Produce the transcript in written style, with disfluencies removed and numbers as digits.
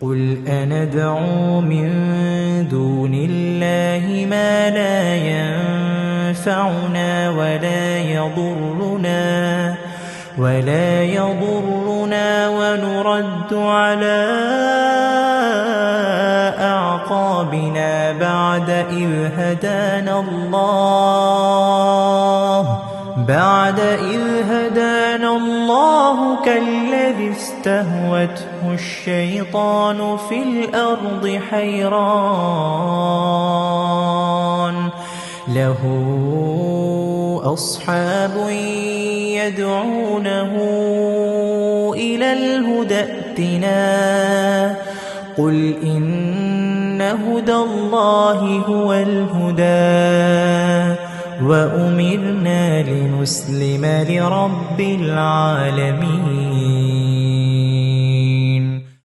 قُلْ أَنَدْعُو مِن دُونِ اللَّهِ مَا لَا يَنفَعُنَا وَلَا يَضُرُّنَا وَنُرَدُّ عَلَىٰ أَعْقَابِنَا بَعْدَ إِذْ هَدَانَا اللَّهُ كَالَّذِي اسْتَهْوَتْهُ الشَّيْطَانُ فِي الْأَرْضِ حَيْرَانٌ لَّهُ أَصْحَابٌ يَدْعُونَهُ إِلَى الْهُدَى ائْتِنَا قُلْ إِنَّ هُدَى اللَّهِ هُوَ الْهُدَىٰ وَأُمِرْنَا لِنُسْلِمَ لِرَبِّ الْعَالَمِينَ